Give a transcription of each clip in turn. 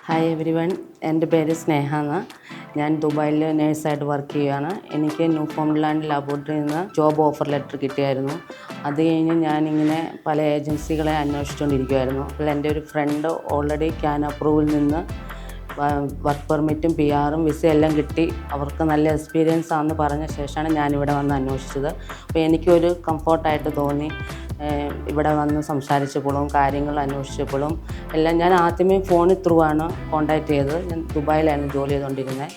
Hi every one, എൻ്റെ പേര് സ്നേഹ എന്ന്. ഞാൻ ദുബായിൽ നേഴ്സായിട്ട് വർക്ക് ചെയ്യുകയാണ്. എനിക്ക് ന്യൂഫൗണ്ട്ലാൻഡ് ലബോറട്ടറിയിൽ നിന്ന് ജോബ് ഓഫർ ലെറ്റർ കിട്ടിയായിരുന്നു. അത് കഴിഞ്ഞ് ഞാനിങ്ങനെ പല ഏജൻസികളെ അന്വേഷിച്ചുകൊണ്ടിരിക്കുമായിരുന്നു. അപ്പോൾ എൻ്റെ ഒരു ഫ്രണ്ട് ഓൾറെഡി ക്യാൻ അപ്രൂവിൽ നിന്ന് വർക്ക് പെർമിറ്റും PR-ഉം വിസയും എല്ലാം കിട്ടി. അവർക്ക് നല്ല എക്സ്പീരിയൻസ് ആണെന്ന് പറഞ്ഞ ശേഷമാണ് ഞാനിവിടെ വന്ന് അന്വേഷിച്ചത്. അപ്പോൾ എനിക്കൊരു കംഫർട്ടായിട്ട് തോന്നി. ഇവിടെ വന്ന് സംസാരിച്ചപ്പോഴും കാര്യങ്ങൾ അന്വേഷിച്ചപ്പോഴും എല്ലാം ഞാൻ ആദ്യമേ ഫോണിൽ ത്രൂ ആണ് കോൺടാക്റ്റ് ചെയ്തത്. ഞാൻ ദുബായിലായിരുന്നു ജോലി ചെയ്തുകൊണ്ടിരുന്നത്.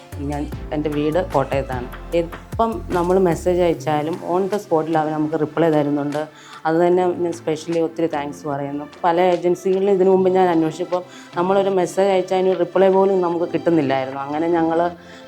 എൻ്റെ വീട് കോട്ടയത്താണ്. ഇപ്പം നമ്മൾ മെസ്സേജ് അയച്ചാലും ഓൺ ദ സ്പോട്ടിൽ അവർ നമുക്ക് റിപ്ലൈ തരുന്നുണ്ട്. അത് തന്നെ ഞാൻ സ്പെഷ്യലി ഒത്തിരി താങ്ക്സ് പറയുന്നു. പല ഏജൻസികളിലും ഇതിനു മുമ്പ് ഞാൻ അന്വേഷിച്ചപ്പോൾ നമ്മളൊരു മെസ്സേജ് അയച്ചാൽ അതിന് റിപ്ലൈ പോലും നമുക്ക് കിട്ടുന്നില്ലായിരുന്നു. അങ്ങനെ ഞങ്ങൾ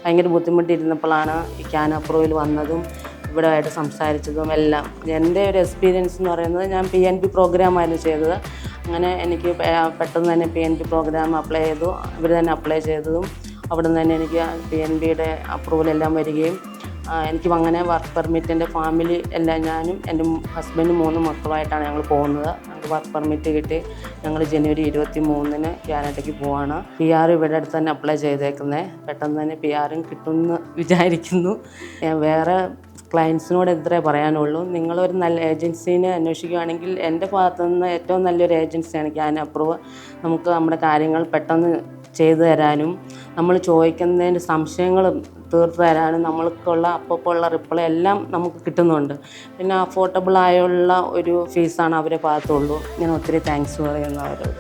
ഭയങ്കര ബുദ്ധിമുട്ടിയിരുന്നപ്പോഴാണ് ഈ ക്യാൻ അപ്രൂവൽ വന്നതും ഇവിടെ ആയിട്ട് സംസാരിച്ചതും എല്ലാം. എൻ്റെ ഒരു എക്സ്പീരിയൻസ് എന്ന് പറയുന്നത്, ഞാൻ PNP പ്രോഗ്രാമായിരുന്നു ചെയ്തത്. അങ്ങനെ എനിക്ക് പെട്ടെന്ന് തന്നെ PNP പ്രോഗ്രാം അപ്ലൈ ചെയ്തു. ഇവർ തന്നെ അപ്ലൈ ചെയ്തതും അവിടെ നിന്ന് തന്നെ എനിക്ക് PNPയുടെ അപ്രൂവലെല്ലാം വരികയും എനിക്ക് അങ്ങനെ വർക്ക് പെർമിറ്റിൻ്റെ ഫാമിലി എല്ലാം, ഞാനും എൻ്റെ ഹസ്ബൻഡും 3 മക്കളുമായിട്ടാണ് ഞങ്ങൾ പോകുന്നത്. ഞങ്ങൾക്ക് വർക്ക് പെർമിറ്റ് കിട്ടി. ഞങ്ങൾ ജനുവരി 23-ന് കാനഡയ്ക്ക് പോവാണ്. PR ഇവിടെ അടുത്ത് തന്നെ അപ്ലൈ ചെയ്തേക്കുന്നത്. പെട്ടെന്ന് തന്നെ PR-ഉം കിട്ടുമെന്ന് വിചാരിക്കുന്നു. വേറെ ക്ലയൻസിനോട് ഇത്രേ പറയാനുള്ളൂ. നിങ്ങളൊരു നല്ല ഏജൻസീനെ അന്വേഷിക്കുകയാണെങ്കിൽ എൻ്റെ ഭാഗത്തുനിന്ന് ഏറ്റവും നല്ലൊരു ഏജൻസിയാണ് ക്യാൻ അപ്രൂവ്. നമുക്ക് നമ്മുടെ കാര്യങ്ങൾ പെട്ടെന്ന് ചെയ്തു തരാനും നമ്മൾ ചോദിക്കുന്നതിൻ്റെ സംശയങ്ങളും തീർത്ത് തരാനും നമ്മൾക്കുള്ള അപ്പോഴുള്ള റിപ്ലൈ എല്ലാം നമുക്ക് കിട്ടുന്നുണ്ട്. പിന്നെ അഫോർഡബിളായുള്ള ഒരു ഫീസാണ് അവരെ ഭാഗത്തുള്ളൂ. ഞാൻ ഒത്തിരി താങ്ക്സ് പറയുന്നു അവരോട്.